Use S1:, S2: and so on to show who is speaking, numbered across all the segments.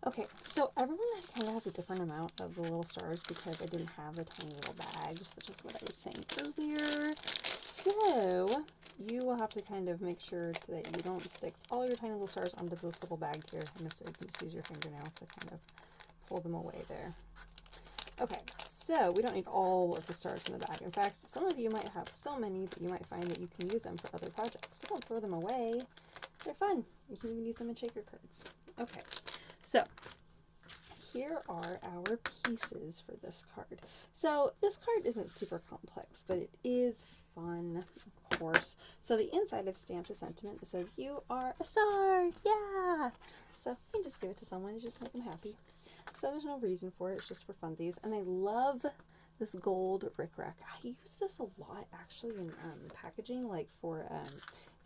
S1: Okay, so everyone kind of has a different amount of the little stars because I didn't have the tiny little bags, such as what I was saying earlier. So you will have to kind of make sure that you don't stick all your tiny little stars onto this little bag here. And if so, you can just use your fingernail to kind of pull them away there. Okay, so we don't need all of the stars in the bag. In fact, some of you might have so many that you might find that you can use them for other projects. So don't throw them away. They're fun. You can even use them in shaker cards. Okay, so here are our pieces for this card. So this card isn't super complex, but it is fun, of course. So the inside of Stamped a Sentiment, it says, "You are a star!" Yeah! So you can just give it to someone and just make them happy. So there's no reason for it, it's just for funsies. And I love this gold rickrack. I use this a lot actually in packaging, like for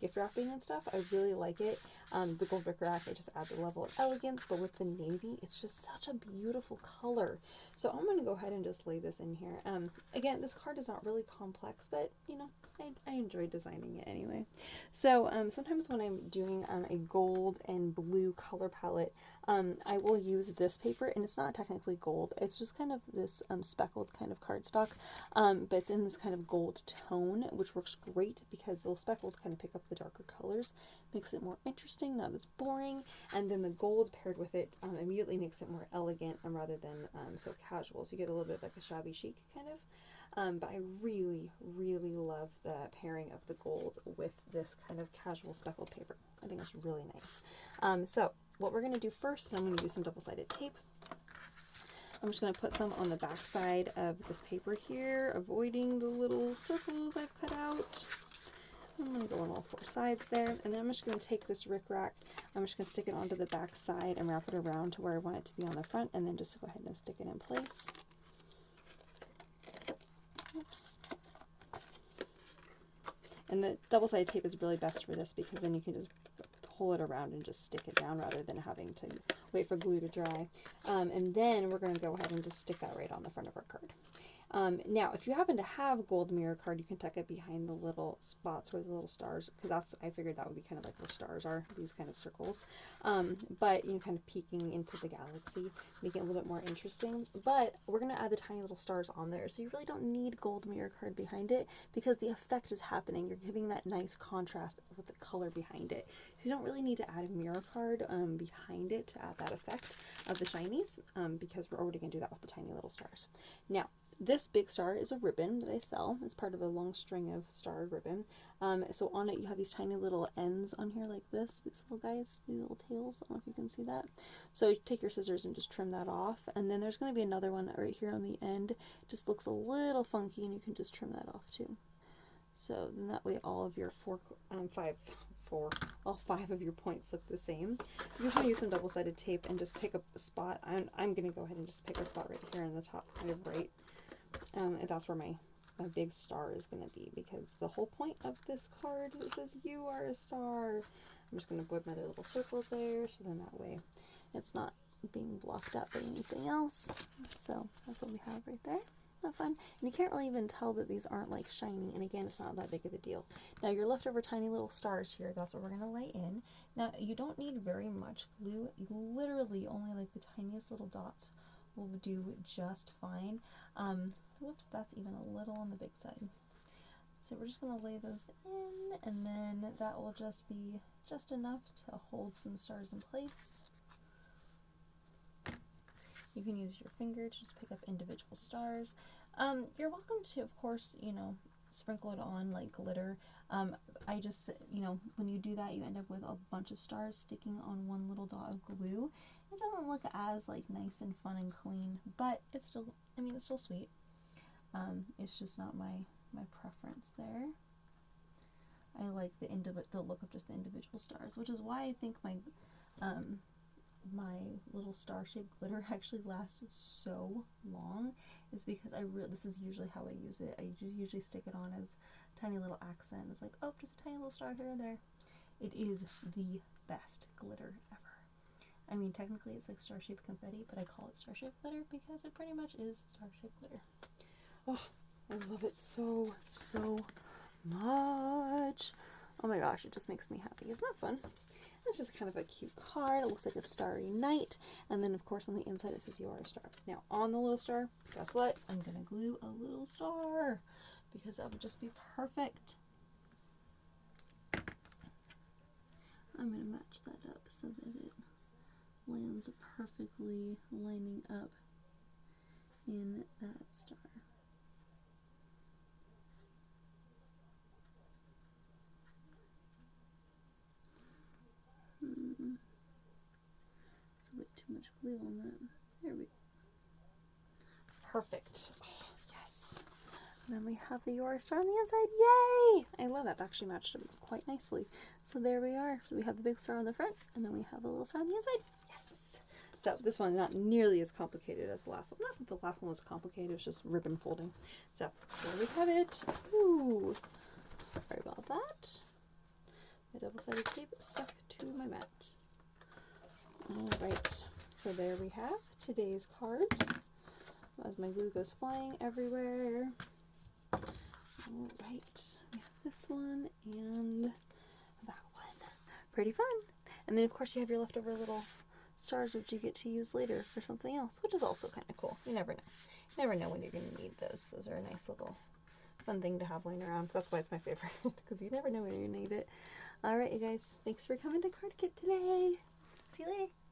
S1: gift wrapping and stuff. I really like it. The gold rickrack, it just adds a level of elegance, but with the navy, it's just such a beautiful color. So I'm going to go ahead and just lay this in here. Again, this card is not really complex, but you know, I enjoy designing it anyway. So sometimes when I'm doing a gold and blue color palette, I will use this paper, and it's not technically gold. It's just kind of this speckled kind of cardstock, but it's in this kind of gold tone, which works great because the speckles kind of pick up the darker colors, makes it more interesting, not as boring, and then the gold paired with it immediately makes it more elegant and rather than so casual. So you get a little bit of like a shabby chic kind of. But I really, really love the pairing of the gold with this kind of casual speckled paper. I think it's really nice. So what we're going to do first is I'm going to use some double-sided tape. I'm just going to put some on the back side of this paper here, avoiding the little circles I've cut out. I'm going to go on all four sides there, and then I'm just going to take this rickrack, I'm just going to stick it onto the back side and wrap it around to where I want it to be on the front, and then just go ahead and stick it in place. Oops. And the double-sided tape is really best for this because then you can just pull it around and just stick it down rather than having to wait for glue to dry. And then we're going to go ahead and just stick that right on the front of our card. Now, if you happen to have gold mirror card, you can tuck it behind the little spots where the little stars, because I figured that would be kind of like where stars are, these kind of circles. But you know, kind of peeking into the galaxy, making it a little bit more interesting. But we're going to add the tiny little stars on there, so you really don't need gold mirror card behind it because the effect is happening. You're giving that nice contrast with the color behind it. So you don't really need to add a mirror card behind it to add that effect of the shinies because we're already going to do that with the tiny little stars. Now, this big star is a ribbon that I sell. It's part of a long string of star ribbon. So on it you have these tiny little ends on here like this. These little guys, these little tails. I don't know if you can see that. So you take your scissors and just trim that off. And then there's going to be another one right here on the end. It just looks a little funky and you can just trim that off too. So then that way all of your all five of your points look the same. You're going to use some double-sided tape and just pick a spot. I'm going to go ahead and just pick a spot right here in the top, kind of right. And that's where my big star is going to be because the whole point of this card is it says you are a star. I'm just going to put my little circles there so then that way it's not being blocked out by anything else. So that's what we have right there. Not fun. And you can't really even tell that these aren't like shiny, and again, it's not that big of a deal. Now your leftover tiny little stars here, that's what we're going to lay in. Now you don't need very much glue. Literally only like the tiniest little dots will do just fine. Whoops, that's even a little on the big side. So we're just going to lay those in, and then that will just be just enough to hold some stars in place. You can use your finger to just pick up individual stars. You're welcome to, of course, you know, sprinkle it on like glitter. I just, you know, when you do that, you end up with a bunch of stars sticking on one little dot of glue. It doesn't look as like nice and fun and clean, but it's still, I mean, it's still sweet. It's just not my preference there. I like the look of just the individual stars, which is why I think my little star-shaped glitter actually lasts so long, is because this is usually how I use it. I just usually stick it on as tiny little accent. It's like, oh, just a tiny little star here or there. It is the best glitter ever. I mean, technically it's like star-shaped confetti, but I call it star-shaped glitter because it pretty much is star-shaped glitter. Oh, I love it so, so much. Oh my gosh, it just makes me happy. Isn't that fun? That's just kind of a cute card. It looks like a starry night. And then, of course, on the inside it says you are a star. Now, on the little star, guess what? I'm going to glue a little star because that would just be perfect. I'm going to match that up so that it lands perfectly lining up in that star. There's way too much glue on that. There we go. Perfect. Oh, yes. And then we have the Your Star on the inside. Yay! I love that. It actually matched up quite nicely. So there we are. So we have the big star on the front, and then we have the little star on the inside. Yes! So this one not nearly as complicated as the last one. Not that the last one was complicated, it was just ribbon folding. So there we have it. Ooh, sorry about that. My double-sided tape stuck to my mat. Alright, so there we have today's cards. As my glue goes flying everywhere. Alright, we have this one and that one. Pretty fun. And then of course you have your leftover little stars which you get to use later for something else, which is also kind of cool. You never know. You never know when you're going to need those. Those are a nice little fun thing to have laying around. That's why it's my favorite, because you never know when you're going to need it. Alright, you guys, thanks for coming to Card Kit today. See you later.